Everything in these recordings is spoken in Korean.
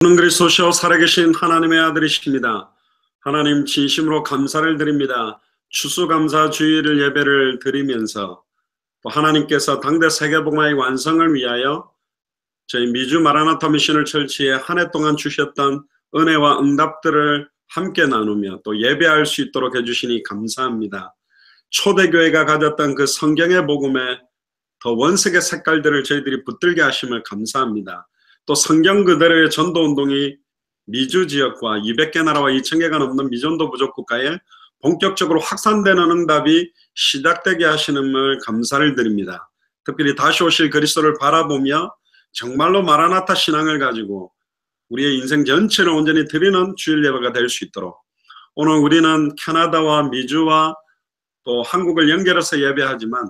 저는 그리스도시요 살아계신 하나님의 아들이십니다. 하나님 진심으로 감사를 드립니다. 추수감사주일 예배를 드리면서 또 하나님께서 당대 세계복음화의 완성을 위하여 저희 미주 마라나타 미션을 철치에 한 해 동안 주셨던 은혜와 응답들을 함께 나누며 또 예배할 수 있도록 해주시니 감사합니다. 초대교회가 가졌던 그 성경의 복음에 더 원색의 색깔들을 저희들이 붙들게 하심을 감사합니다. 또 성경 그대로의 전도운동이 미주 지역과 200개 나라와 2,000개가 넘는 미전도 부족국가에 본격적으로 확산되는 응답이 시작되게 하시는을 감사를 드립니다. 특별히 다시 오실 그리스도를 바라보며 정말로 마라나타 신앙을 가지고 우리의 인생 전체를 온전히 드리는 주일 예배가 될 수 있도록 오늘 우리는 캐나다와 미주와 또 한국을 연결해서 예배하지만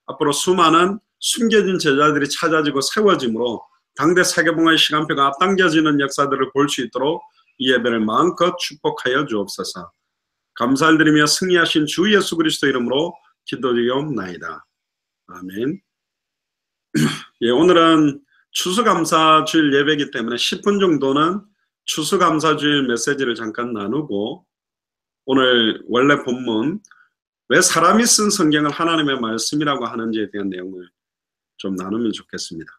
앞으로 수많은 숨겨진 제자들이 찾아지고 세워지므로 당대 세계복음화의 시간표가 앞당겨지는 역사들을 볼 수 있도록 이 예배를 마음껏 축복하여 주옵소서. 감사를 드리며 승리하신 주 예수 그리스도 이름으로 기도드리옵나이다. 아멘. 예, 오늘은 추수감사주일 예배이기 때문에 10분 정도는 추수감사주일 메시지를 잠깐 나누고 오늘 원래 본문 왜 사람이 쓴 성경을 하나님의 말씀이라고 하는지에 대한 내용을 좀 나누면 좋겠습니다.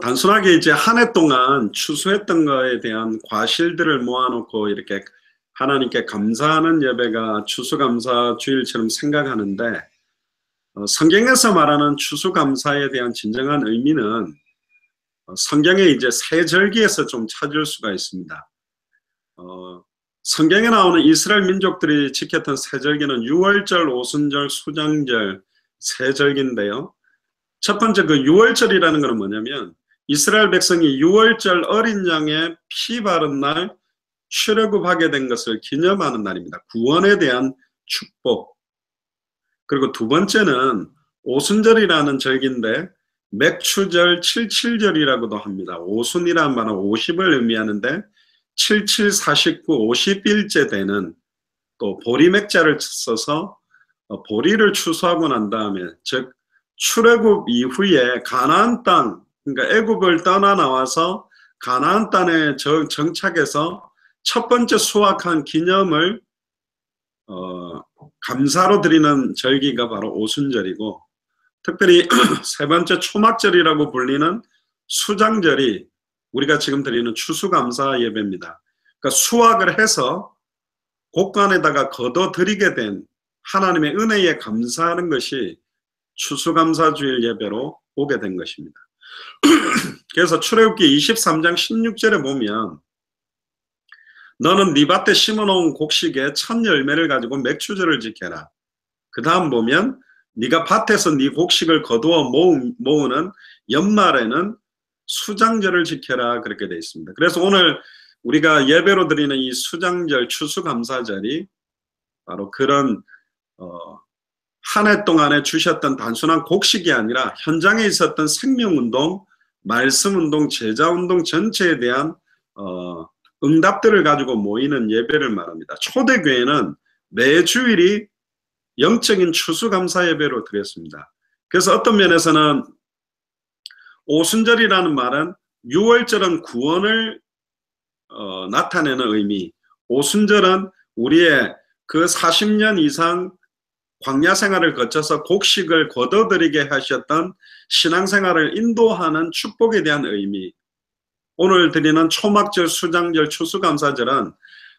단순하게 이제 한 해 동안 추수했던 거에 대한 과실들을 모아놓고 이렇게 하나님께 감사하는 예배가 추수감사주일처럼 생각하는데 성경에서 말하는 추수감사에 대한 진정한 의미는 성경에 이제 세 절기에서 좀 찾을 수가 있습니다. 성경에 나오는 이스라엘 민족들이 지켰던 세 절기는 유월절, 오순절, 수장절 세 절기인데요. 첫 번째 그 유월절이라는 것은 뭐냐면 이스라엘 백성이 유월절 어린 양의 피 바른 날 출애굽하게 된 것을 기념하는 날입니다. 구원에 대한 축복. 그리고 두 번째는 오순절이라는 절기인데 맥추절, 칠칠절이라고도 합니다. 오순이라는 말은 50을 의미하는데 77, 49, 50일째 되는 또 보리맥자를 써서 보리를 추수하고 난 다음에 즉 출애굽 이후에 가나안 땅, 그러니까 애굽을 떠나 나와서 가나안 땅에 정착해서 첫 번째 수확한 기념을 감사로 드리는 절기가 바로 오순절이고 특별히 세 번째 초막절이라고 불리는 수장절이 우리가 지금 드리는 추수감사 예배입니다. 그러니까 수확을 해서 곡간에다가 거둬들이게 된 하나님의 은혜에 감사하는 것이 추수감사주일 예배로 오게 된 것입니다. 그래서 출애굽기 23장 16절에 보면 너는 네 밭에 심어놓은 곡식의 첫 열매를 가지고 맥추절을 지켜라. 그 다음 보면 네가 밭에서 네 곡식을 거두어 모으는 연말에는 수장절을 지켜라 그렇게 되어 있습니다. 그래서 오늘 우리가 예배로 드리는 이 수장절 추수감사절이 바로 그런 한 해 동안에 주셨던 단순한 곡식이 아니라 현장에 있었던 생명운동, 말씀운동, 제자운동 전체에 대한 응답들을 가지고 모이는 예배를 말합니다. 초대교회는 매주일이 영적인 추수감사 예배로 드렸습니다. 그래서 어떤 면에서는 오순절이라는 말은 유월절은 구원을 나타내는 의미, 오순절은 우리의 그 40년 이상 광야 생활을 거쳐서 곡식을 거둬들이게 하셨던 신앙생활을 인도하는 축복에 대한 의미, 오늘 드리는 초막절, 수장절, 추수감사절은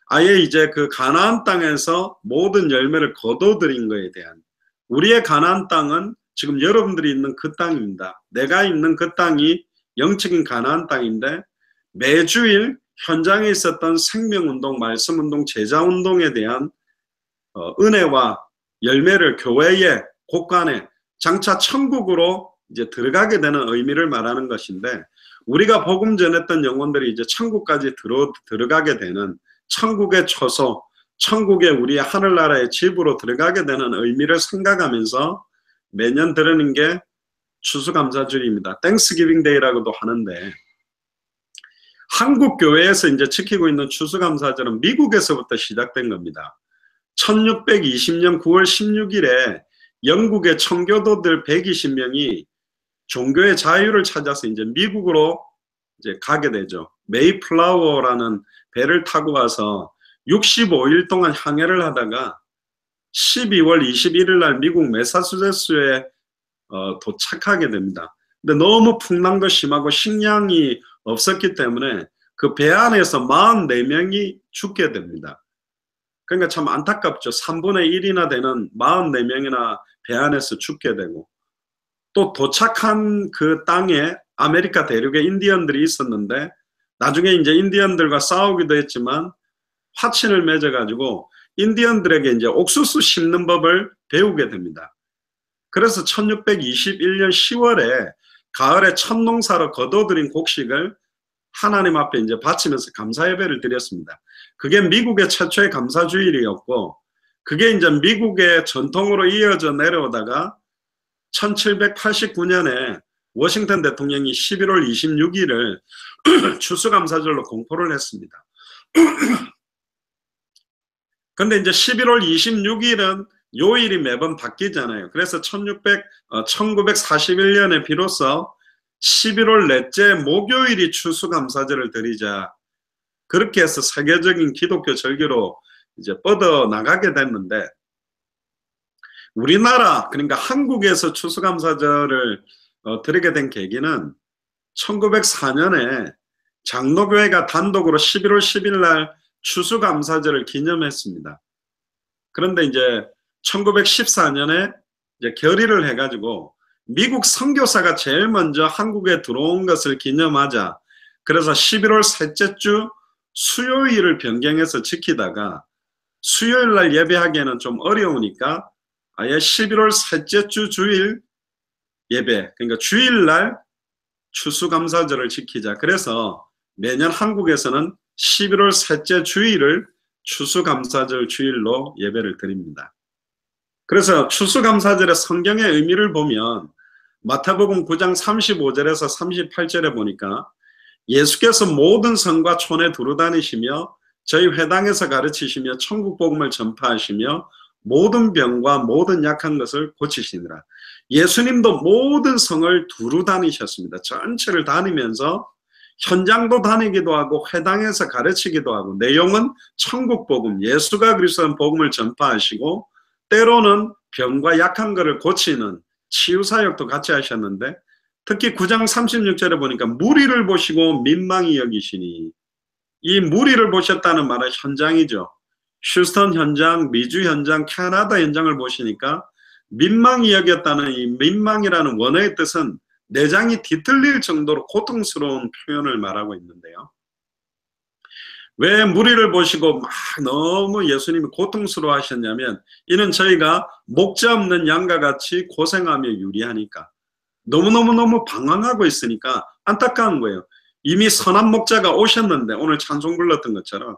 아예 이제 그 가나안 땅에서 모든 열매를 거둬들인 것에 대한 우리의 가나안 땅은 지금 여러분들이 있는 그 땅입니다. 내가 있는 그 땅이 영적인 가나안 땅인데 매주일 현장에 있었던 생명운동, 말씀운동, 제자운동에 대한 은혜와 열매를 교회의 곳간에 장차 천국으로 이제 들어가게 되는 의미를 말하는 것인데 우리가 복음 전했던 영혼들이 이제 천국까지 들어가게 되는 천국의 처소, 천국의 우리의 하늘나라의 집으로 들어가게 되는 의미를 생각하면서 매년 드리는 게 추수감사주일입니다. 땡스기빙 데이라고도 하는데 한국 교회에서 이제 지키고 있는 추수감사절은 미국에서부터 시작된 겁니다. 1620년 9월 16일에 영국의 청교도들 120명이 종교의 자유를 찾아서 이제 미국으로 이제 가게 되죠. 메이플라워라는 배를 타고 가서 65일 동안 항해를 하다가 12월 21일 날 미국 매사추세츠에 도착하게 됩니다. 근데 너무 풍랑도 심하고 식량이 없었기 때문에 그 배 안에서 44명이 죽게 됩니다. 그러니까 참 안타깝죠. 3분의 1이나 되는 44명이나 배 안에서 죽게 되고, 또 도착한 그 땅에 아메리카 대륙에 인디언들이 있었는데 나중에 이제 인디언들과 싸우기도 했지만 화친을 맺어가지고 인디언들에게 이제 옥수수 심는 법을 배우게 됩니다. 그래서 1621년 10월에 가을에 첫 농사로 거둬들인 곡식을 하나님 앞에 이제 바치면서 감사 예배를 드렸습니다. 그게 미국의 최초의 감사주일이었고, 그게 이제 미국의 전통으로 이어져 내려오다가 1789년에 워싱턴 대통령이 11월 26일을 추수감사절로 공포를 했습니다. 근데 이제 11월 26일은 요일이 매번 바뀌잖아요. 그래서 1941년에 비로소 11월 넷째 목요일이 추수감사절을 드리자, 그렇게 해서 세계적인 기독교 절기로 이제 뻗어나가게 됐는데, 우리나라, 그러니까 한국에서 추수감사절을 드리게 된 계기는 1904년에 장로교회가 단독으로 11월 10일 날 추수감사절을 기념했습니다. 그런데 이제 1914년에 이제 결의를 해가지고 미국 선교사가 제일 먼저 한국에 들어온 것을 기념하자, 그래서 11월 셋째 주 수요일을 변경해서 지키다가 수요일 날 예배하기에는 좀 어려우니까 아예 11월 셋째 주 주일 예배, 그러니까 주일 날 추수감사절을 지키자. 그래서 매년 한국에서는 11월 셋째 주일을 추수감사절 주일로 예배를 드립니다. 그래서 추수감사절의 성경의 의미를 보면 마태복음 9장 35절에서 38절에 보니까 예수께서 모든 성과 촌에 두루 다니시며 저희 회당에서 가르치시며 천국 복음을 전파하시며 모든 병과 모든 약한 것을 고치시니라. 예수님도 모든 성을 두루 다니셨습니다. 전체를 다니면서 현장도 다니기도 하고 회당에서 가르치기도 하고, 내용은 천국 복음, 예수가 그리스도의 복음을 전파하시고 때로는 병과 약한 것을 고치는 치유사역도 같이 하셨는데, 특히 9장 36절에 보니까 무리를 보시고 민망히 여기시니, 이 무리를 보셨다는 말은 현장이죠. 휴스턴 현장, 미주 현장, 캐나다 현장을 보시니까 민망히 여겼다는 이 민망이라는 원어의 뜻은 내장이 뒤틀릴 정도로 고통스러운 표현을 말하고 있는데요. 왜 무리를 보시고 막 너무 예수님이 고통스러워 하셨냐면, 이는 저희가 목자 없는 양과 같이 고생하며 유리하니까, 너무너무 방황하고 있으니까 안타까운 거예요. 이미 선한 목자가 오셨는데, 오늘 찬송 불렀던 것처럼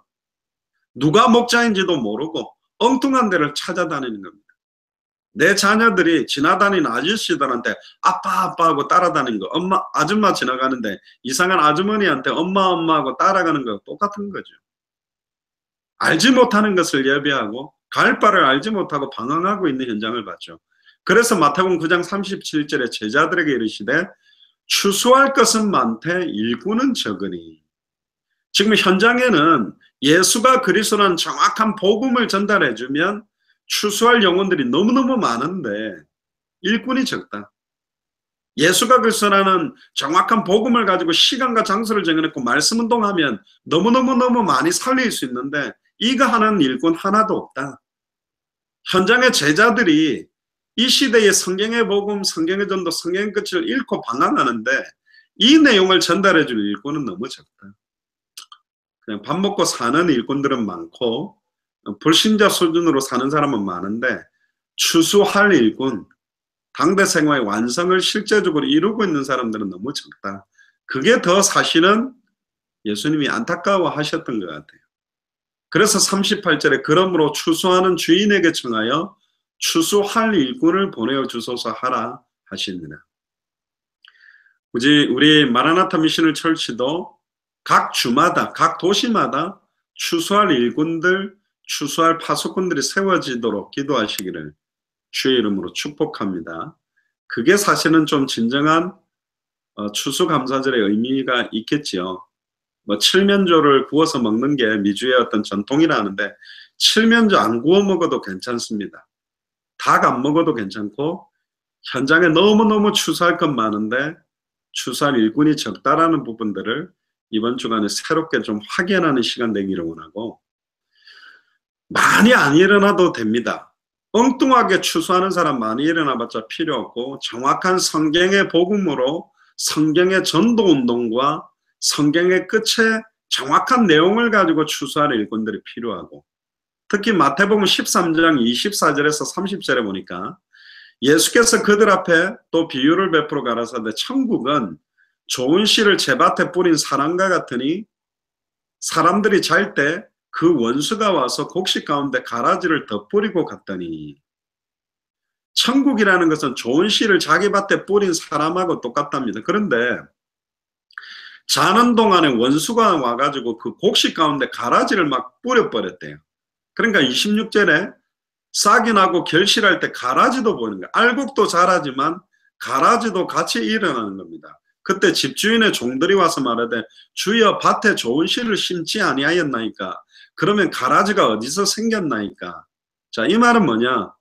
누가 목자인지도 모르고 엉뚱한 데를 찾아다니는 겁니다. 내 자녀들이 지나다니는 아저씨들한테 아빠 하고 따라다니는 거, 엄마 아줌마 지나가는데 이상한 아주머니한테 엄마 하고 따라가는 거 똑같은 거죠. 알지 못하는 것을 예배하고 갈 바를 알지 못하고 방황하고 있는 현장을 봤죠. 그래서 마태복음 9장 37절에 제자들에게 이르시되 추수할 것은 많되 일꾼은 적으니. 지금 현장에는 예수가 그리스도라는 정확한 복음을 전달해주면 추수할 영혼들이 너무너무 많은데 일꾼이 적다. 예수가 그리스도라는 정확한 복음을 가지고 시간과 장소를 정해놓고 말씀 운동하면 너무너무 많이 살릴 수 있는데 이거 하는 일꾼 하나도 없다. 현장의 제자들이 이 시대의 성경의 복음, 성경의 전도, 성경의 끝을 읽고 방황하는데 이 내용을 전달해 줄 일꾼은 너무 적다. 그냥 밥 먹고 사는 일꾼들은 많고 불신자 수준으로 사는 사람은 많은데 추수할 일꾼, 당대 생활의 완성을 실제적으로 이루고 있는 사람들은 너무 적다. 그게 더 사실은 예수님이 안타까워 하셨던 것 같아요. 그래서 38절에 그러므로 추수하는 주인에게 청하여 추수할 일꾼을 보내어 주소서 하라 하시니라. 우리 마라나타 미션을 철치도 각 주마다, 각 도시마다 추수할 일꾼들, 추수할 파수꾼들이 세워지도록 기도하시기를 주의 이름으로 축복합니다. 그게 사실은 좀 진정한 추수감사절의 의미가 있겠지요. 뭐 칠면조를 구워서 먹는 게 미주의 어떤 전통이라는데 칠면조 안 구워 먹어도 괜찮습니다. 닭 안 먹어도 괜찮고 현장에 너무너무 추수할 건 많은데 추수할 일꾼이 적다라는 부분들을 이번 주간에 새롭게 좀 확인하는 시간 되기를 원하고, 많이 안 일어나도 됩니다. 엉뚱하게 추수하는 사람 많이 일어나봤자 필요 없고 정확한 성경의 복음으로 성경의 전도운동과 성경의 끝에 정확한 내용을 가지고 추수할 일꾼들이 필요하고, 특히 마태복음 13장 24절에서 30절에 보니까 예수께서 그들 앞에 또 비유를 베풀어 가라사대 천국은 좋은 씨를 제밭에 뿌린 사람과 같으니 사람들이 잘 때 그 원수가 와서 곡식 가운데 가라지를 덧뿌리고 갔더니, 천국이라는 것은 좋은 씨를 자기 밭에 뿌린 사람하고 똑같답니다. 그런데 자는 동안에 원수가 와가지고 그 곡식 가운데 가라지를 막 뿌려버렸대요. 그러니까 26절에 싹이 나고 결실할 때 가라지도 보이는 거예요. 알곡도 자라지만 가라지도 같이 일어나는 겁니다. 그때 집주인의 종들이 와서 말하되 주여 밭에 좋은 씨를 심지 아니하였나이까? 그러면 가라지가 어디서 생겼나이까? 자, 이 말은 뭐냐?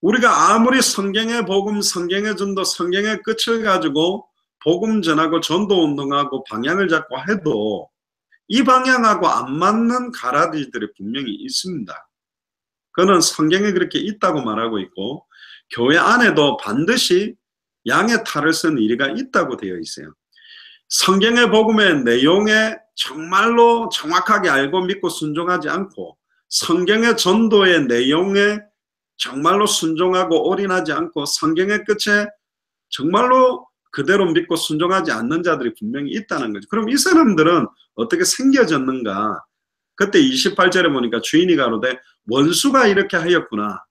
우리가 아무리 성경의 복음, 성경의 전도, 성경의 끝을 가지고 복음 전하고 전도 운동하고 방향을 잡고 해도 이 방향하고 안 맞는 가라지들이 분명히 있습니다. 그는 성경에 그렇게 있다고 말하고 있고 교회 안에도 반드시 양의 탈을 쓴 이리가 있다고 되어 있어요. 성경의 복음의 내용에 정말로 정확하게 알고 믿고 순종하지 않고 성경의 전도의 내용에 정말로 순종하고 올인하지 않고 성경의 끝에 정말로 그대로 믿고 순종하지 않는 자들이 분명히 있다는 거죠. 그럼 이 사람들은 어떻게 생겨졌는가? 그때 28절에 보니까 주인이 가로되 원수가 이렇게 하였구나.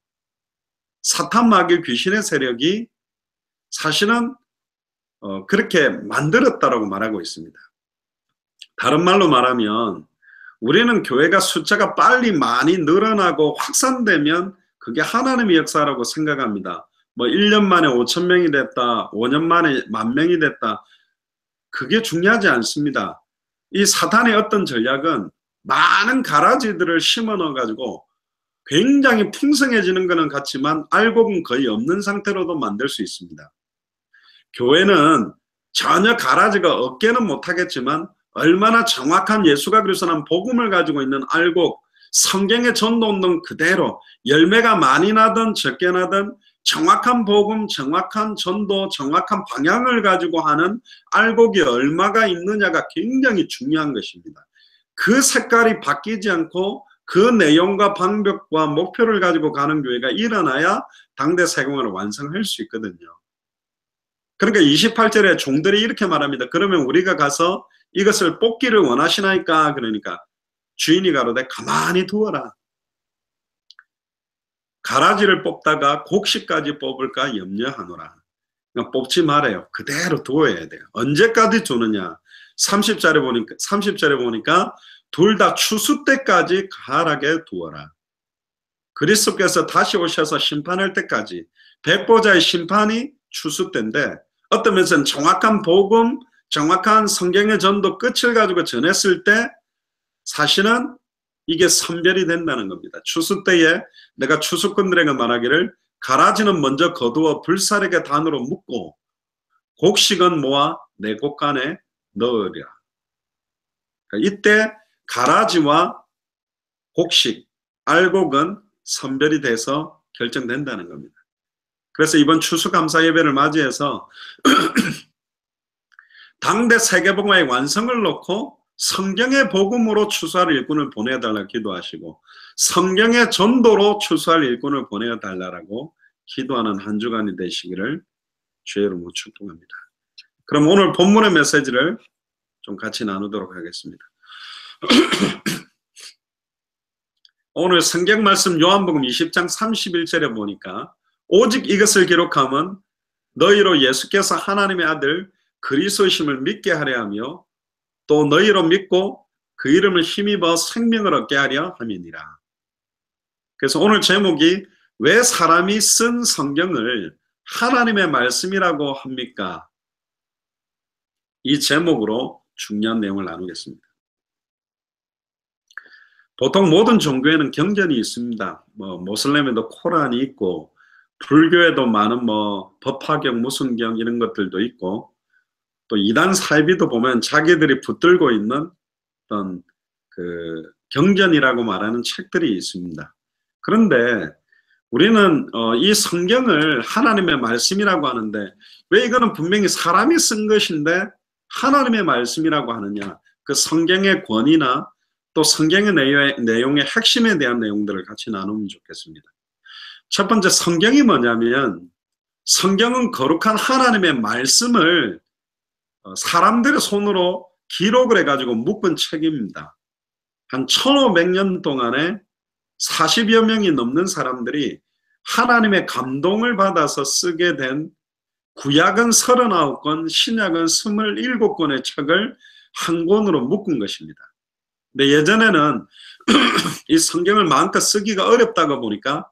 사탄 마귀 귀신의 세력이 사실은 그렇게 만들었다라고 말하고 있습니다. 다른 말로 말하면 우리는 교회가 숫자가 빨리 많이 늘어나고 확산되면 그게 하나님의 역사라고 생각합니다. 뭐 1년 만에 5,000명이 됐다, 5년 만에 10,000명이 됐다. 그게 중요하지 않습니다. 이 사탄의 어떤 전략은 많은 가라지들을 심어 넣어가지고 굉장히 풍성해지는 것은 같지만 알곡은 거의 없는 상태로도 만들 수 있습니다. 교회는 전혀 가라지가 없게는 못하겠지만 얼마나 정확한 예수가 그리스도라는 복음을 가지고 있는 알곡, 성경의 전도운동 그대로 열매가 많이 나든 적게 나든 정확한 복음, 정확한 전도, 정확한 방향을 가지고 하는 알곡이 얼마가 있느냐가 굉장히 중요한 것입니다. 그 색깔이 바뀌지 않고 그 내용과 방법과 목표를 가지고 가는 교회가 일어나야 당대 세공을 완성할 수 있거든요. 그러니까 28절에 종들이 이렇게 말합니다. 그러면 우리가 가서 이것을 뽑기를 원하시나이까? 그러니까 주인이 가로되 가만히 두어라. 가라지를 뽑다가 곡식까지 뽑을까 염려하노라. 그러니까 뽑지 말아요. 그대로 두어야 돼요. 언제까지 두느냐? 30절에 보니까 둘 다 추수 때까지 가라게 두어라. 그리스도께서 다시 오셔서 심판할 때까지 백보자의 심판이 추수 때인데 어떤 면에서는 정확한 복음, 정확한 성경의 전도 끝을 가지고 전했을 때 사실은 이게 선별이 된다는 겁니다. 추수 때에 내가 추수꾼들에게 말하기를 가라지는 먼저 거두어 불사르게 단으로 묶고 곡식은 모아 내 곡간에 넣으랴. 그러니까 이때 가라지와 곡식, 알곡은 선별이 돼서 결정된다는 겁니다. 그래서 이번 추수감사 예배를 맞이해서 당대 세계복음화의 완성을 놓고 성경의 복음으로 추수할 일꾼을 보내달라 기도하시고 성경의 전도로 추수할 일꾼을 보내달라고 기도하는 한 주간이 되시기를 주의 이름으로 축복합니다. 그럼 오늘 본문의 메시지를 좀 같이 나누도록 하겠습니다. 오늘 성경 말씀 요한복음 20장 31절에 보니까 오직 이것을 기록함은 너희로 예수께서 하나님의 아들 그리스도심을 믿게 하려 하며 또 너희로 믿고 그 이름을 힘입어 생명을 얻게 하려 함이니라. 그래서 오늘 제목이 왜 사람이 쓴 성경을 하나님의 말씀이라고 합니까? 이 제목으로 중요한 내용을 나누겠습니다. 보통 모든 종교에는 경전이 있습니다. 모슬렘에도 코란이 있고, 불교에도 많은 법화경, 무슨경 이런 것들도 있고, 또 이단 사이비도 보면 자기들이 붙들고 있는 어떤 그 경전이라고 말하는 책들이 있습니다. 그런데 우리는 이 성경을 하나님의 말씀이라고 하는데, 왜 이거는 분명히 사람이 쓴 것인데 하나님의 말씀이라고 하느냐? 그 성경의 권위나 또 성경의 내용의 핵심에 대한 내용들을 같이 나누면 좋겠습니다. 첫 번째, 성경이 뭐냐면, 성경은 거룩한 하나님의 말씀을 사람들의 손으로 기록을 해가지고 묶은 책입니다. 한 1500년 동안에 40여 명이 넘는 사람들이 하나님의 감동을 받아서 쓰게 된, 구약은 39권, 신약은 27권의 책을 한 권으로 묶은 것입니다. 근데 예전에는 이 성경을 마음껏 쓰기가 어렵다고 보니까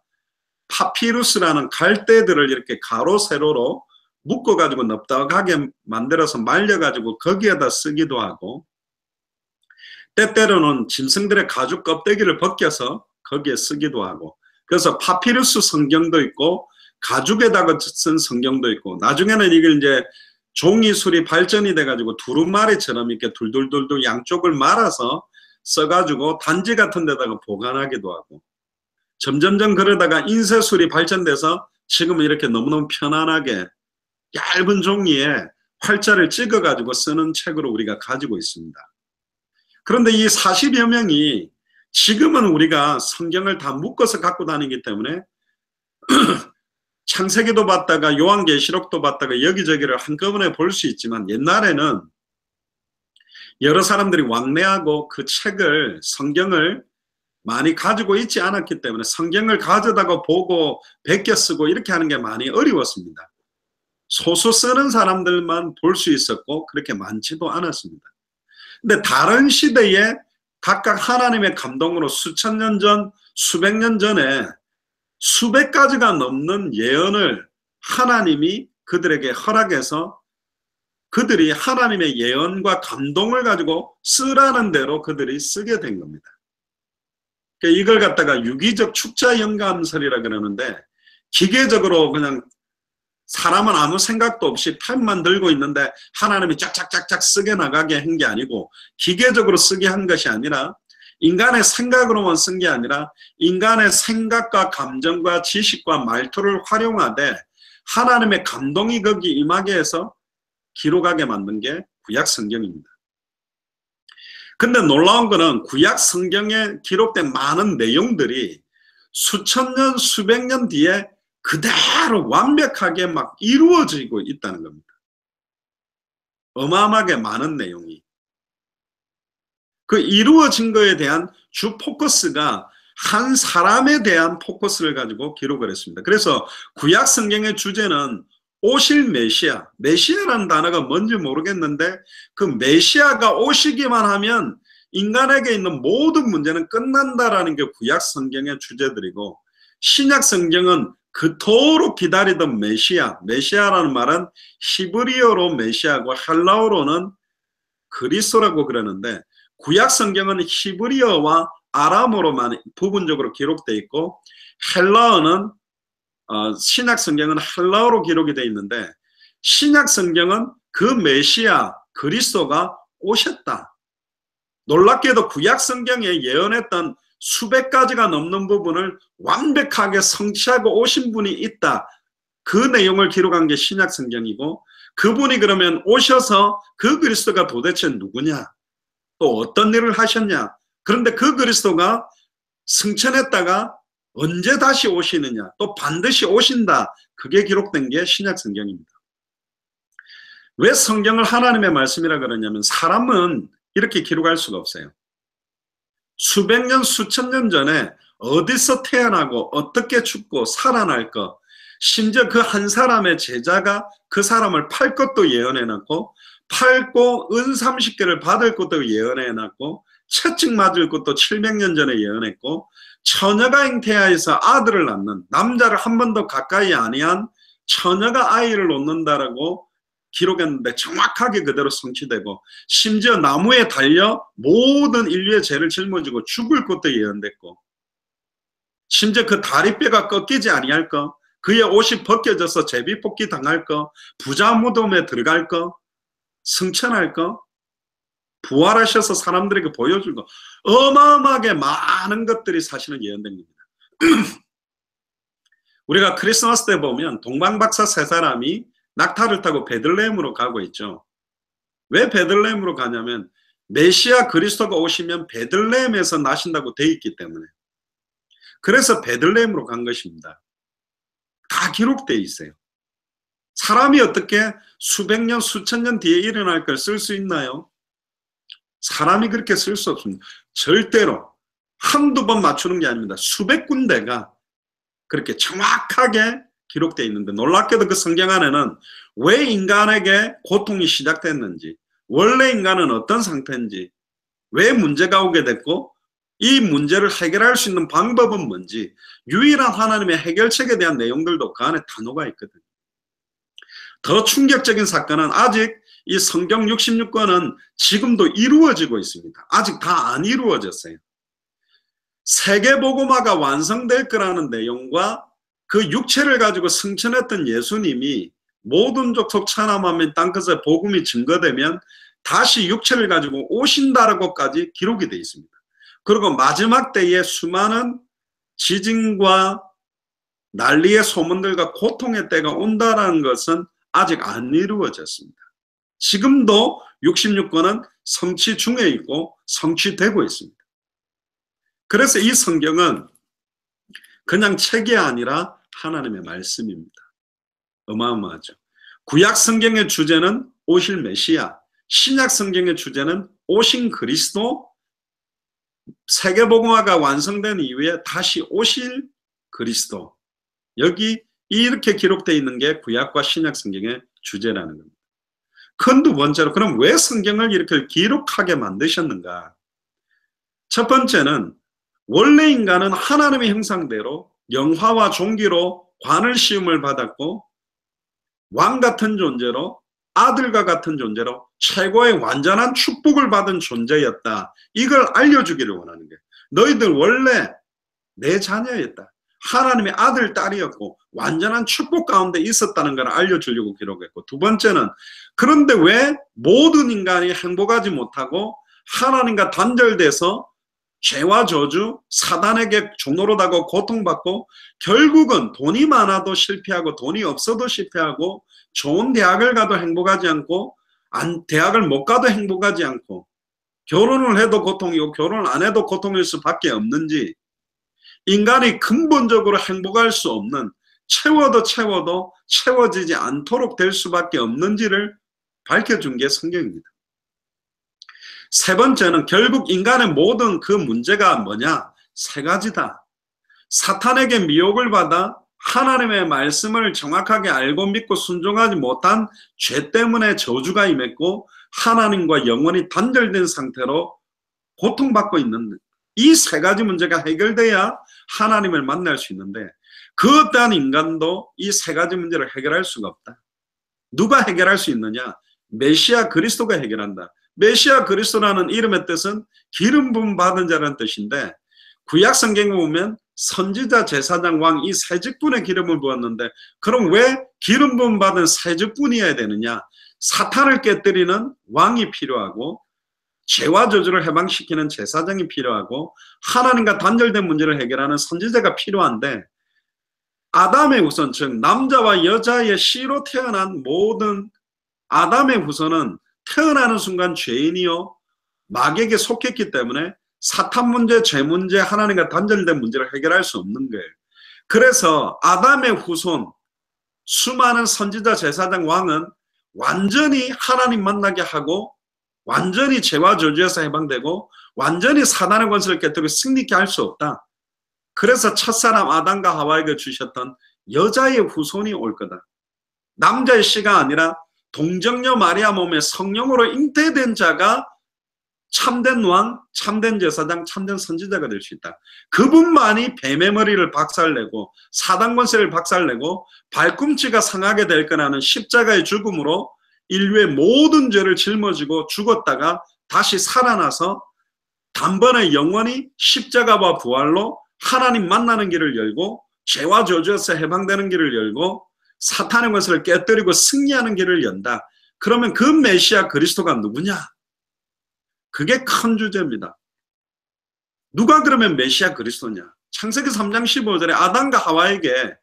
파피루스라는 갈대들을 이렇게 가로 세로로 묶어가지고 넙떡하게 만들어서 말려가지고 거기에다 쓰기도 하고, 때때로는 짐승들의 가죽 껍데기를 벗겨서 거기에 쓰기도 하고, 그래서 파피루스 성경도 있고 가죽에다가 쓴 성경도 있고, 나중에는 이걸 이제 종이술이 발전이 돼가지고 두루마리처럼 이렇게 둘둘둘둘 양쪽을 말아서 써가지고 단지 같은 데다가 보관하기도 하고, 점점점 그러다가 인쇄술이 발전돼서 지금은 이렇게 너무너무 편안하게 얇은 종이에 활자를 찍어가지고 쓰는 책으로 우리가 가지고 있습니다. 그런데 이 40여 명이 지금은 우리가 성경을 다 묶어서 갖고 다니기 때문에 창세기도 봤다가 요한계시록도 봤다가 여기저기를 한꺼번에 볼 수 있지만, 옛날에는 여러 사람들이 왕래하고 그 책을, 성경을 많이 가지고 있지 않았기 때문에 성경을 가져다가 보고 베껴 쓰고 이렇게 하는 게 많이 어려웠습니다. 소수 쓰는 사람들만 볼 수 있었고 그렇게 많지도 않았습니다. 근데 다른 시대에 각각 하나님의 감동으로 수천 년 전, 수백 년 전에 수백 가지가 넘는 예언을 하나님이 그들에게 허락해서 그들이 하나님의 예언과 감동을 가지고 쓰라는 대로 그들이 쓰게 된 겁니다. 이걸 갖다가 유기적 축자 영감설이라 그러는데, 기계적으로 그냥 사람은 아무 생각도 없이 펜만 들고 있는데 하나님이 짝짝짝짝 쓰게 나가게 한 게 아니고, 기계적으로 쓰게 한 것이 아니라 인간의 생각으로만 쓴 게 아니라 인간의 생각과 감정과 지식과 말투를 활용하되 하나님의 감동이 거기 임하게 해서 기록하게 만든 게 구약 성경입니다. 근데 놀라운 거는 구약 성경에 기록된 많은 내용들이 수천 년, 수백 년 뒤에 그대로 완벽하게 막 이루어지고 있다는 겁니다. 어마어마하게 많은 내용이. 그 이루어진 거에 대한 주 포커스가 한 사람에 대한 포커스를 가지고 기록을 했습니다. 그래서 구약 성경의 주제는 오실 메시아, 메시아라는 단어가 뭔지 모르겠는데 그 메시아가 오시기만 하면 인간에게 있는 모든 문제는 끝난다라는 게 구약 성경의 주제들이고, 신약 성경은 그토록 기다리던 메시아, 메시아라는 말은 히브리어로 메시아고 헬라어로는 그리스도라고 그러는데, 구약 성경은 히브리어와 아람어로만 부분적으로 기록되어 있고, 헬라어는 신약 성경은 헬라어로 기록이 되어 있는데, 신약 성경은 그 메시아 그리스도가 오셨다. 놀랍게도 구약 성경에 예언했던 수백 가지가 넘는 부분을 완벽하게 성취하고 오신 분이 있다. 그 내용을 기록한 게 신약 성경이고, 그분이 그러면 오셔서 그 그리스도가 도대체 누구냐, 또 어떤 일을 하셨냐, 그런데 그 그리스도가 승천했다가 언제 다시 오시느냐, 또 반드시 오신다, 그게 기록된 게 신약 성경입니다. 왜 성경을 하나님의 말씀이라 그러냐면, 사람은 이렇게 기록할 수가 없어요. 수백 년, 수천 년 전에 어디서 태어나고 어떻게 죽고 살아날 것, 심지어 그 한 사람의 제자가 그 사람을 팔 것도 예언해놨고, 팔고 은 30개를 받을 것도 예언해놨고, 채찍 맞을 것도 700년 전에 예언했고, 처녀가 잉태하여서 아들을 낳는, 남자를 한 번도 가까이 아니한 처녀가 아이를 놓는다라고 기록했는데 정확하게 그대로 성취되고, 심지어 나무에 달려 모든 인류의 죄를 짊어지고 죽을 것도 예언됐고, 심지어 그 다리뼈가 꺾이지 아니할 거, 그의 옷이 벗겨져서 제비뽑기 당할 거, 부자 무덤에 들어갈 거, 승천할 거, 부활하셔서 사람들에게 보여줄 거, 어마어마하게 많은 것들이 사실은 예언된 겁니다. 우리가 크리스마스 때 보면 동방박사 세 사람이 낙타를 타고 베들레헴으로 가고 있죠. 왜 베들레헴으로 가냐면 메시아 그리스도가 오시면 베들레헴에서 나신다고 돼 있기 때문에. 그래서 베들레헴으로 간 것입니다. 다 기록되어 있어요. 사람이 어떻게 수백 년, 수천 년 뒤에 일어날 걸 쓸 수 있나요? 사람이 그렇게 쓸 수 없습니다. 절대로 한두 번 맞추는 게 아닙니다. 수백 군데가 그렇게 정확하게 기록되어 있는데, 놀랍게도 그 성경 안에는 왜 인간에게 고통이 시작됐는지, 원래 인간은 어떤 상태인지, 왜 문제가 오게 됐고, 이 문제를 해결할 수 있는 방법은 뭔지, 유일한 하나님의 해결책에 대한 내용들도 그 안에 다 녹아 있거든요. 더 충격적인 사건은 아직 이 성경 66권은 지금도 이루어지고 있습니다. 아직 다 안 이루어졌어요. 세계복음화가 완성될 거라는 내용과 그 육체를 가지고 승천했던 예수님이 모든 족속 천하만민 땅끝에 복음이 증거되면 다시 육체를 가지고 오신다라고까지 기록이 되어 있습니다. 그리고 마지막 때에 수많은 지진과 난리의 소문들과 고통의 때가 온다는 것은 아직 안 이루어졌습니다. 지금도 66권은 성취 중에 있고 성취되고 있습니다. 그래서 이 성경은 그냥 책이 아니라 하나님의 말씀입니다. 어마어마하죠. 구약 성경의 주제는 오실 메시아, 신약 성경의 주제는 오신 그리스도, 세계복음화가 완성된 이후에 다시 오실 그리스도. 여기 이렇게 기록되어 있는 게 구약과 신약 성경의 주제라는 겁니다. 큰 두 번째로, 그럼 왜 성경을 이렇게 기록하게 만드셨는가? 첫 번째는 원래 인간은 하나님의 형상대로 영화와 종기로 관을 시음을 받았고, 왕 같은 존재로, 아들과 같은 존재로 최고의 완전한 축복을 받은 존재였다. 이걸 알려주기를 원하는 거예요. 너희들 원래 내 자녀였다. 하나님의 아들, 딸이었고 완전한 축복 가운데 있었다는 걸 알려주려고 기록했고, 두 번째는 그런데 왜 모든 인간이 행복하지 못하고 하나님과 단절돼서 죄와 저주, 사단에게 종노릇하고 고통받고 결국은 돈이 많아도 실패하고 돈이 없어도 실패하고 좋은 대학을 가도 행복하지 않고 대학을 못 가도 행복하지 않고 결혼을 해도 고통이고 결혼을 안 해도 고통일 수밖에 없는지, 인간이 근본적으로 행복할 수 없는, 채워도 채워지지 않도록 될 수밖에 없는지를 밝혀준 게 성경입니다. 세 번째는 결국 인간의 모든 그 문제가 뭐냐? 세 가지다. 사탄에게 미혹을 받아 하나님의 말씀을 정확하게 알고 믿고 순종하지 못한 죄 때문에 저주가 임했고 하나님과 영원히 단절된 상태로 고통받고 있는 이 세 가지 문제가 해결돼야 하나님을 만날 수 있는데, 그 어떠한 인간도 이 세 가지 문제를 해결할 수가 없다. 누가 해결할 수 있느냐? 메시아 그리스도가 해결한다. 메시아 그리스도라는 이름의 뜻은 기름 부음 받은 자라는 뜻인데, 구약 성경에 보면 선지자, 제사장, 왕 이 세 직분의 기름을 부었는데, 그럼 왜 기름 부음 받은 세 직분이어야 되느냐? 사탄을 깨뜨리는 왕이 필요하고, 죄와 저주를 해방시키는 제사장이 필요하고, 하나님과 단절된 문제를 해결하는 선지자가 필요한데, 아담의 후손, 즉 남자와 여자의 씨로 태어난 모든 아담의 후손은 태어나는 순간 죄인이요 마귀에게 속했기 때문에 사탄 문제, 죄 문제, 하나님과 단절된 문제를 해결할 수 없는 거예요. 그래서 아담의 후손 수많은 선지자, 제사장, 왕은 완전히 하나님 만나게 하고 완전히 죄와 저주에서 해방되고 완전히 사단의 권세를 깨뜨리고 승리케 할 수 없다. 그래서 첫사람 아담과 하와에게 주셨던 여자의 후손이 올 거다. 남자의 씨가 아니라 동정녀 마리아 몸에 성령으로 잉태된 자가 참된 왕, 참된 제사장, 참된 선지자가 될 수 있다. 그분만이 뱀의 머리를 박살내고 사단 권세를 박살내고 발꿈치가 상하게 될 거라는 십자가의 죽음으로 인류의 모든 죄를 짊어지고 죽었다가 다시 살아나서 단번에 영원히 십자가와 부활로 하나님 만나는 길을 열고 죄와 저주에서 해방되는 길을 열고 사탄의 것을 깨뜨리고 승리하는 길을 연다. 그러면 그 메시아 그리스도가 누구냐? 그게 큰 주제입니다. 누가 그러면 메시아 그리스도냐? 창세기 3장 15절에 아담과 하와에게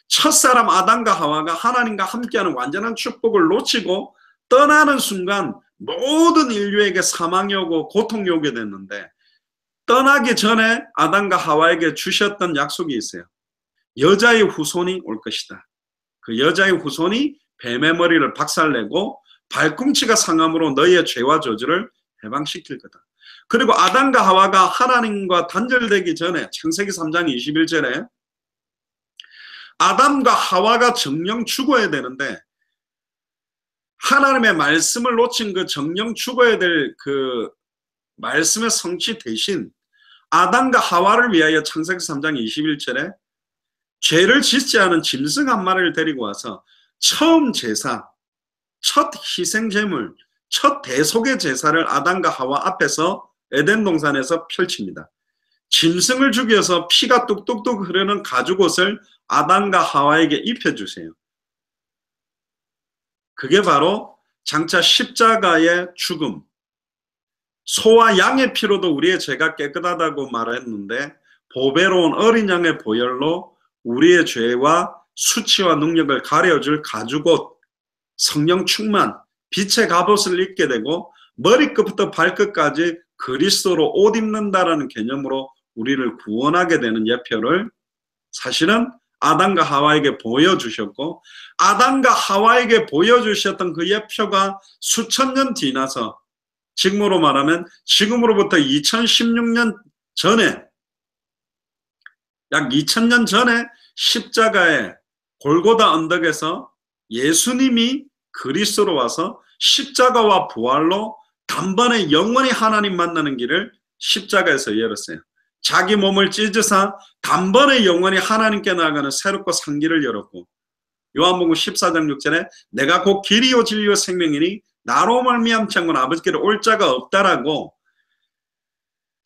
첫사람 아담과 하와가 하나님과 함께하는 완전한 축복을 놓치고 떠나는 순간 모든 인류에게 사망이 오고 고통이 오게 됐는데, 떠나기 전에 아담과 하와에게 주셨던 약속이 있어요. 여자의 후손이 올 것이다. 그 여자의 후손이 뱀의 머리를 박살내고 발꿈치가 상함으로 너희의 죄와 저주를 해방시킬 거다. 그리고 아담과 하와가 하나님과 단절되기 전에 창세기 3장 21절에 아담과 하와가 정령 죽어야 되는데, 하나님의 말씀을 놓친 그 정령 죽어야 될 그 말씀의 성취 대신 아담과 하와를 위하여 창세기 3장 21절에 죄를 짓지 않은 짐승 한 마리를 데리고 와서 처음 제사, 첫 희생 제물, 첫 대속의 제사를 아담과 하와 앞에서 에덴 동산에서 펼칩니다. 짐승을 죽여서 피가 뚝뚝뚝 흐르는 가죽옷을 아담과 하와에게 입혀주세요. 그게 바로 장차 십자가의 죽음, 소와 양의 피로도 우리의 죄가 깨끗하다고 말했는데 보배로운 어린 양의 보혈로 우리의 죄와 수치와 능력을 가려줄 가죽옷, 성령 충만, 빛의 갑옷을 입게 되고 머리끝부터 발끝까지 그리스도로 옷 입는다라는 개념으로 우리를 구원하게 되는 예표를 사실은 아담과 하와에게 보여주셨고, 아담과 하와에게 보여주셨던 그 예표가 수천 년 지나서 지금으로 말하면 지금으로부터 2016년 전에, 약 2000년 전에 십자가의 골고다 언덕에서 예수님이 그리스도로 와서 십자가와 부활로 단번에 영원히 하나님 만나는 길을 십자가에서 열었어요. 자기 몸을 찢으사 단번에 영원히 하나님께 나아가는 새롭고 산 길을 열었고, 요한복음 14장 6절에 내가 곧 길이요 진리요 생명이니 나로 말미암지 않고는 아버지께로 올 자가 없다라고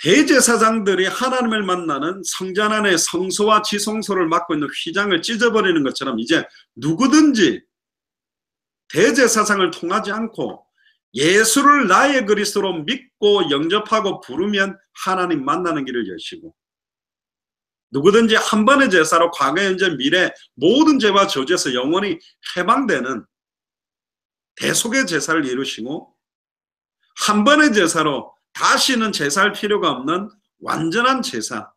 대제사장들이 하나님을 만나는 성전 안에 성소와 지성소를 맡고 있는 휘장을 찢어버리는 것처럼 이제 누구든지 대제사장을 통하지 않고 예수를 나의 그리스도로 믿고 영접하고 부르면 하나님 만나는 길을 여시고, 누구든지 한 번의 제사로 과거 현재 미래 모든 죄와 저주에서 영원히 해방되는 대속의 제사를 이루시고, 한 번의 제사로 다시는 제사할 필요가 없는 완전한 제사,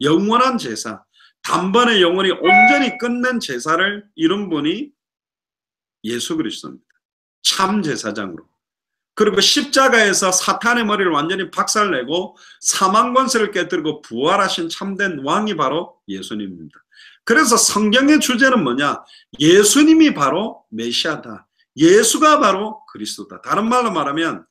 영원한 제사, 단번에 영원히 온전히 끝낸 제사를 이룬 분이 예수 그리스도입니다. 참 제사장으로. 그리고 십자가에서 사탄의 머리를 완전히 박살내고 사망 권세를 깨뜨리고 부활하신 참된 왕이 바로 예수님입니다. 그래서 성경의 주제는 뭐냐? 예수님이 바로 메시아다. 예수가 바로 그리스도다. 다른 말로 말하면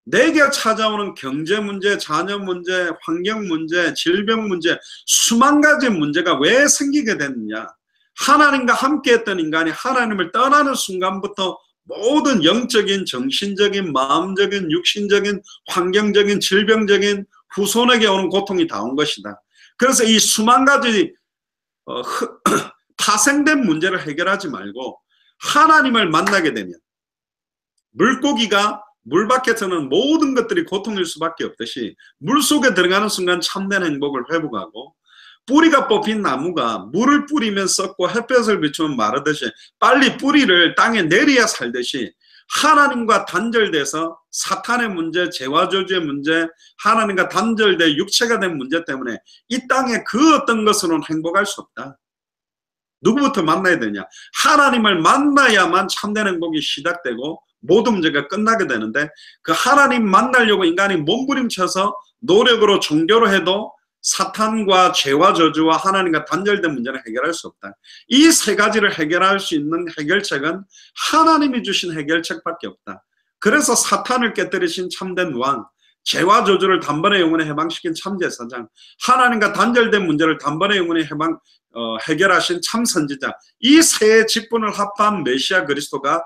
내게 찾아오는 경제 문제, 자녀 문제, 환경 문제, 질병 문제, 수만 가지 문제가 왜 생기게 됐느냐? 하나님과 함께했던 인간이 하나님을 떠나는 순간부터 모든 영적인, 정신적인, 마음적인, 육신적인, 환경적인, 질병적인 후손에게 오는 고통이 다 온 것이다. 그래서 이 수만 가지 파생된 문제를 해결하지 말고 하나님을 만나게 되면 물고기가 물 밖에서는 모든 것들이 고통일 수밖에 없듯이 물속에 들어가는 순간 참된 행복을 회복하고, 뿌리가 뽑힌 나무가 물을 뿌리면 썩고 햇볕을 비추면 마르듯이 빨리 뿌리를 땅에 내려야 살듯이 하나님과 단절돼서 사탄의 문제, 죄와 저주의 문제, 하나님과 단절돼 육체가 된 문제 때문에 이 땅에 그 어떤 것으로는 행복할 수 없다. 누구부터 만나야 되냐? 하나님을 만나야만 참된 행복이 시작되고 모든 문제가 끝나게 되는데, 그 하나님 만나려고 인간이 몸부림쳐서 노력으로 종교로 해도 사탄과 죄와 저주와 하나님과 단절된 문제는 해결할 수 없다. 이 세 가지를 해결할 수 있는 해결책은 하나님이 주신 해결책밖에 없다. 그래서 사탄을 깨뜨리신 참된 왕, 죄와 저주를 단번에 영원히 해방시킨 참제사장, 하나님과 단절된 문제를 단번에 영원히 해결하신 참선지자, 이 세 직분을 합한 메시아 그리스도가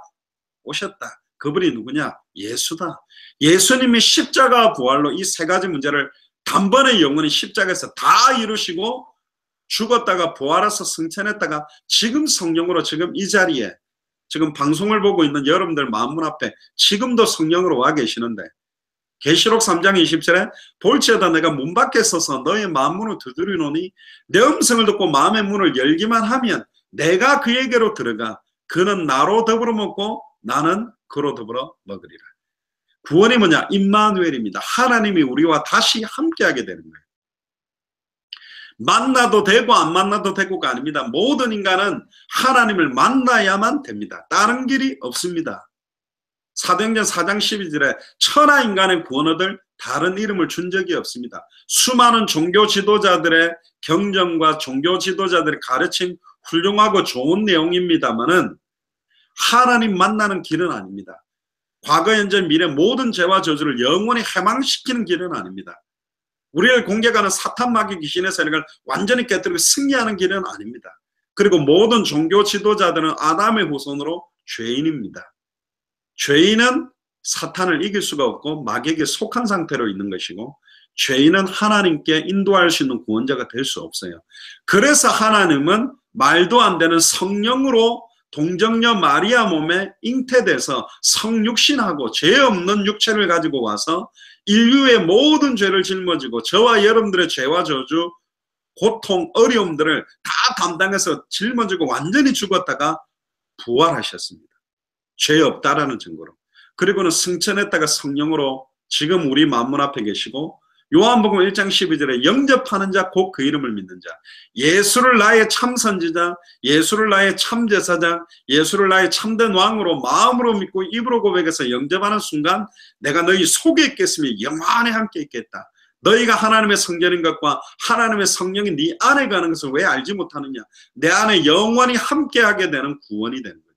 오셨다. 그분이 누구냐? 예수다. 예수님이 십자가 부활로 이 세 가지 문제를 단번에 영원히 십자가에서 다 이루시고 죽었다가 부활해서 승천했다가 지금 성령으로 지금 이 자리에 지금 방송을 보고 있는 여러분들 마음 앞에 지금도 성령으로 와 계시는데, 계시록 3장 20절에 볼지어다 내가 문 밖에 서서 너의 마음 문을 두드리노니 내 음성을 듣고 마음의 문을 열기만 하면 내가 그에게로 들어가 그는 나로 더불어 먹고 나는 그로 더불어 먹으리라. 구원이 뭐냐? 임마누엘입니다. 하나님이 우리와 다시 함께하게 되는 거예요. 만나도 되고 안 만나도 되고가 아닙니다. 모든 인간은 하나님을 만나야만 됩니다. 다른 길이 없습니다. 사도행전 4장 12절에 천하 인간의 구원 얻을 다른 이름을 준 적이 없습니다. 수많은 종교 지도자들의 경전과 종교 지도자들의 가르침 훌륭하고 좋은 내용입니다만은 하나님 만나는 길은 아닙니다. 과거, 현재, 미래 모든 죄와 저주를 영원히 해망시키는 길은 아닙니다. 우리를 공격하는 사탄, 마귀, 귀신의 세력을 완전히 깨뜨리고 승리하는 길은 아닙니다. 그리고 모든 종교 지도자들은 아담의 후손으로 죄인입니다. 죄인은 사탄을 이길 수가 없고 마귀에게 속한 상태로 있는 것이고, 죄인은 하나님께 인도할 수 있는 구원자가 될 수 없어요. 그래서 하나님은 말도 안 되는 성령으로 동정녀 마리아 몸에 잉태돼서 성육신하고 죄 없는 육체를 가지고 와서 인류의 모든 죄를 짊어지고 저와 여러분들의 죄와 저주, 고통, 어려움들을 다 담당해서 짊어지고 완전히 죽었다가 부활하셨습니다. 죄 없다라는 증거로. 그리고는 승천했다가 성령으로 지금 우리 만문 앞에 계시고, 요한복음 1장 12절에 영접하는 자 곧 그 이름을 믿는 자, 예수를 나의 참 선지자, 예수를 나의 참 제사장, 예수를 나의 참된 왕으로 마음으로 믿고 입으로 고백해서 영접하는 순간 내가 너희 속에 있겠으며 영원히 함께 있겠다. 너희가 하나님의 성전인 것과 하나님의 성령이 네 안에 가는 것을 왜 알지 못하느냐? 내 안에 영원히 함께하게 되는 구원이 되는 거죠.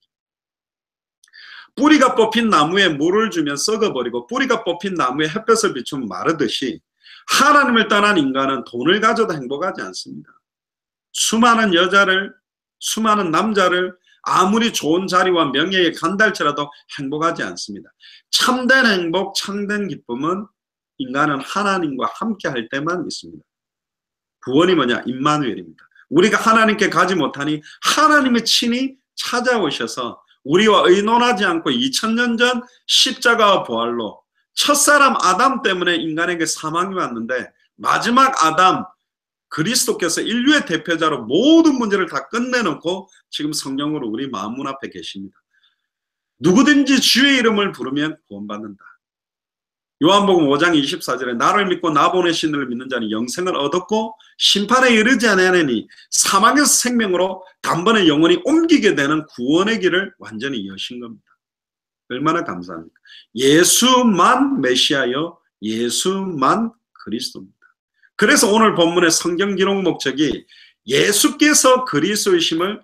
뿌리가 뽑힌 나무에 물을 주면 썩어버리고 뿌리가 뽑힌 나무에 햇볕을 비추면 마르듯이 하나님을 떠난 인간은 돈을 가져도 행복하지 않습니다. 수많은 여자를, 수많은 남자를 아무리 좋은 자리와 명예에 간달치라도 행복하지 않습니다. 참된 행복, 참된 기쁨은 인간은 하나님과 함께 할 때만 있습니다. 구원이 뭐냐? 임마누엘입니다. 우리가 하나님께 가지 못하니 하나님의 친히 찾아오셔서 우리와 의논하지 않고 2000년 전 십자가와 부활로 첫사람 아담 때문에 인간에게 사망이 왔는데 마지막 아담 그리스도께서 인류의 대표자로 모든 문제를 다 끝내놓고 지금 성령으로 우리 마음문 앞에 계십니다. 누구든지 주의 이름을 부르면 구원받는다. 요한복음 5장 24절에 나를 믿고 나 보내신 이를 믿는 자는 영생을 얻었고 심판에 이르지 아니하나니 사망에서 생명으로 단번에 영원히 옮기게 되는 구원의 길을 완전히 여신 겁니다. 얼마나 감사합니까? 예수만 메시아여, 예수만 그리스도입니다. 그래서 오늘 본문의 성경 기록 목적이 예수께서 그리스도이심을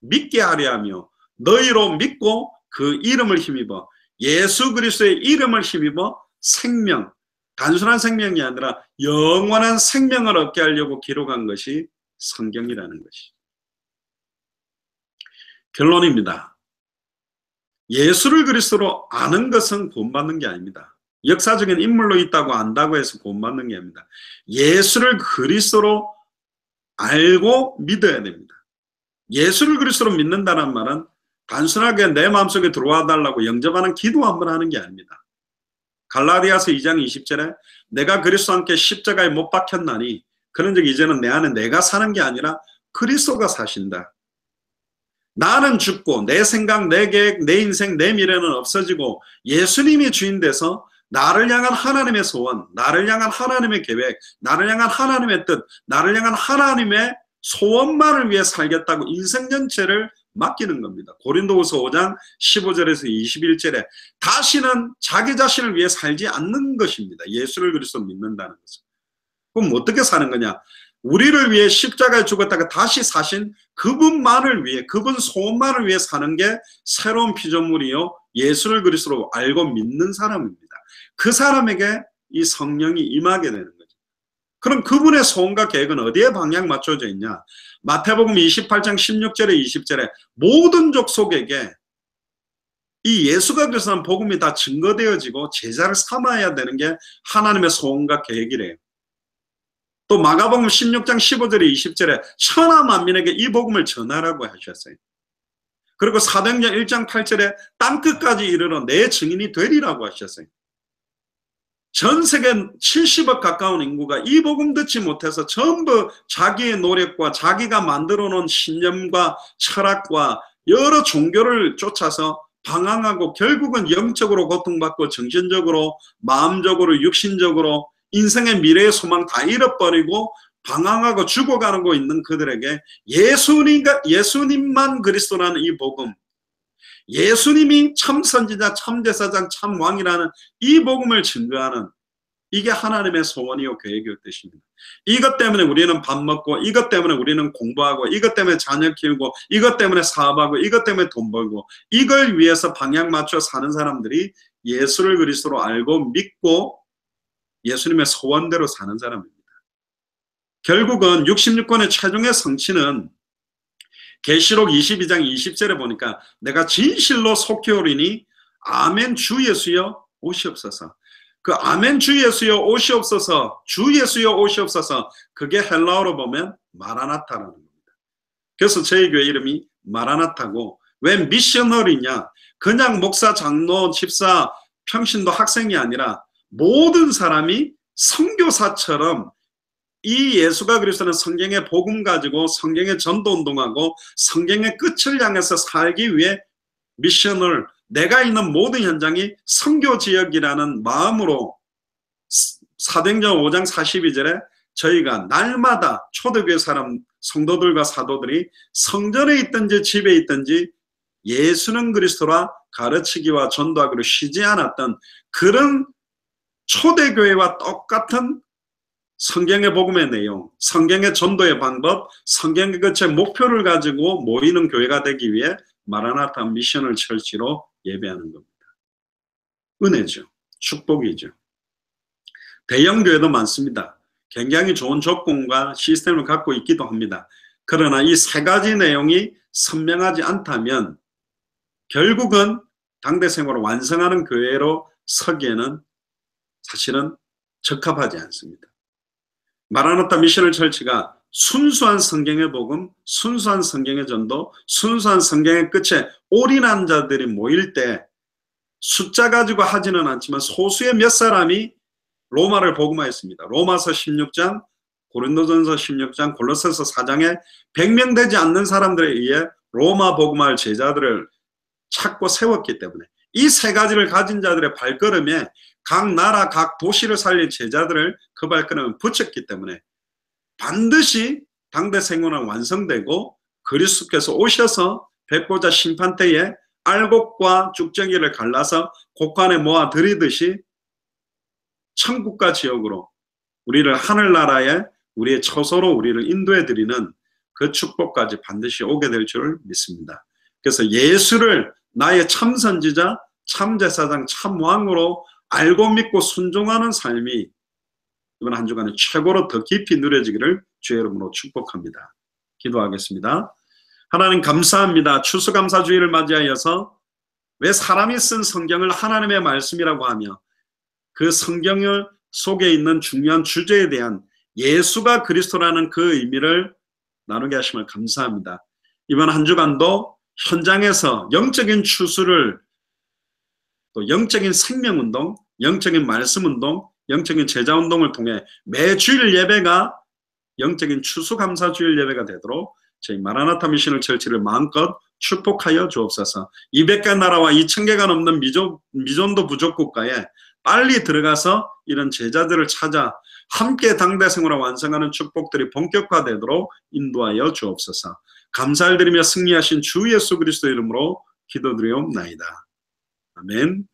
믿게 하려 하며 너희로 믿고 그 이름을 힘입어, 예수 그리스도의 이름을 힘입어 생명, 단순한 생명이 아니라 영원한 생명을 얻게 하려고 기록한 것이 성경이라는 것이. 결론입니다. 예수를 그리스도로 아는 것은 구원받는 게 아닙니다. 역사적인 인물로 있다고 안다고 해서 구원받는 게 아닙니다. 예수를 그리스도로 알고 믿어야 됩니다. 예수를 그리스도로 믿는다는 말은 단순하게 내 마음속에 들어와 달라고 영접하는 기도 한번 하는 게 아닙니다. 갈라디아서 2장 20절에 내가 그리스도와 함께 십자가에 못 박혔나니 그런즉 이제는 내 안에 내가 사는 게 아니라 그리스도가 사신다. 나는 죽고 내 생각, 내 계획, 내 인생, 내 미래는 없어지고 예수님이 주인 돼서 나를 향한 하나님의 소원, 나를 향한 하나님의 계획, 나를 향한 하나님의 뜻, 나를 향한 하나님의 소원만을 위해 살겠다고 인생 전체를 맡기는 겁니다. 고린도후서 5장 15절에서 21절에 다시는 자기 자신을 위해 살지 않는 것입니다. 예수를 그리스도 믿는다는 것은. 그럼 어떻게 사는 거냐? 우리를 위해 십자가에 죽었다가 다시 사신 그분만을 위해, 그분 소원만을 위해 사는 게 새로운 피조물이요 예수를 그리스도로 알고 믿는 사람입니다. 그 사람에게 이 성령이 임하게 되는 거죠. 그럼 그분의 소원과 계획은 어디에 방향 맞춰져 있냐? 마태복음 28장 16절에 20절에 모든 족속에게 이 예수가 그리스도라는 복음이 다 증거되어지고 제자를 삼아야 되는 게 하나님의 소원과 계획이래요. 또 마가복음 16장 15절에 20절에 천하 만민에게 이 복음을 전하라고 하셨어요. 그리고 사도행전 1장 8절에 땅끝까지 이르러 내 증인이 되리라고 하셨어요. 전 세계 70억 가까운 인구가 이 복음 듣지 못해서 전부 자기의 노력과 자기가 만들어 놓은 신념과 철학과 여러 종교를 쫓아서 방황하고 결국은 영적으로 고통받고 정신적으로 마음적으로 육신적으로 인생의 미래의 소망 다 잃어버리고 방황하고 죽어가고 있는 그들에게 예수님만 그리스도라는 이 복음, 예수님이 참 선지자, 참 제사장, 참 왕이라는 이 복음을 증거하는, 이게 하나님의 소원이요 계획이요 뜻입니다. 이것 때문에 우리는 밥 먹고, 이것 때문에 우리는 공부하고, 이것 때문에 자녀 키우고, 이것 때문에 사업하고, 이것 때문에 돈 벌고, 이걸 위해서 방향 맞춰 사는 사람들이 예수를 그리스도로 알고 믿고 예수님의 소원대로 사는 사람입니다. 결국은 66권의 최종의 성취는 계시록 22장 20절에 보니까 내가 진실로 속히 오리니 아멘 주 예수여 오시옵소서. 그 아멘 주 예수여 오시옵소서, 주 예수여 오시옵소서, 그게 헬라어로 보면 마라나타라는 겁니다. 그래서 저희 교회 이름이 마라나타고, 왜 미셔너리냐, 그냥 목사, 장로, 집사, 평신도, 학생이 아니라 모든 사람이 선교사처럼 이 예수가 그리스도는 성경의 복음 가지고 성경의 전도운동하고 성경의 끝을 향해서 살기 위해 미션을, 내가 있는 모든 현장이 선교지역이라는 마음으로 사도행전 5장 42절에 저희가 날마다 초대교회 사람 성도들과 사도들이 성전에 있든지 집에 있든지 예수는 그리스도라 가르치기와 전도하기로 쉬지 않았던 그런 초대교회와 똑같은 성경의 복음의 내용, 성경의 전도의 방법, 성경의 끝의 목표를 가지고 모이는 교회가 되기 위해 마라나타 미션을 철치로 예배하는 겁니다. 은혜죠. 축복이죠. 대형 교회도 많습니다. 굉장히 좋은 조건과 시스템을 갖고 있기도 합니다. 그러나 이 세 가지 내용이 선명하지 않다면 결국은 당대 생활을 완성하는 교회로 서기에는 사실은 적합하지 않습니다. 마라나타 미션을 철치가 순수한 성경의 복음, 순수한 성경의 전도, 순수한 성경의 끝에 올인한 자들이 모일 때 숫자 가지고 하지는 않지만 소수의 몇 사람이 로마를 복음화했습니다. 로마서 16장, 고린도전서 16장, 골로새서 4장에 100명 되지 않는 사람들에 의해 로마 복음화할 제자들을 찾고 세웠기 때문에 이 세 가지를 가진 자들의 발걸음에 각 나라, 각 도시를 살릴 제자들을 그 발걸음에 붙였기 때문에 반드시 당대 생활은 완성되고 그리스도께서 오셔서 백보자 심판때에 알곡과 쭉정이를 갈라서 곡간에 모아 들이듯이 천국과 지옥으로 우리를 하늘나라에 우리의 처소로 우리를 인도해 드리는 그 축복까지 반드시 오게 될 줄 믿습니다. 그래서 예수를 나의 참 선지자, 참 제사장, 참 왕으로 알고 믿고 순종하는 삶이 이번 한 주간에 최고로 더 깊이 누려지기를 주의 이름으로 축복합니다. 기도하겠습니다. 하나님 감사합니다. 추수감사주의를 맞이하여서 왜 사람이 쓴 성경을 하나님의 말씀이라고 하며 그 성경 속에 있는 중요한 주제에 대한 예수가 그리스도라는 그 의미를 나누게 하심을 감사합니다. 이번 한 주간도 현장에서 영적인 추수를, 또 영적인 생명운동, 영적인 말씀운동, 영적인 제자운동을 통해 매 주일 예배가 영적인 추수감사주일 예배가 되도록 저희 마라나타 미션을 철치를 마음껏 축복하여 주옵소서. 200개 나라와 2000개가 넘는 미존도 부족국가에 빨리 들어가서 이런 제자들을 찾아 함께 당대 생활을 완성하는 축복들이 본격화되도록 인도하여 주옵소서. 감사를 드리며 승리하신 주 예수 그리스도 이름으로 기도드리옵나이다. 아멘.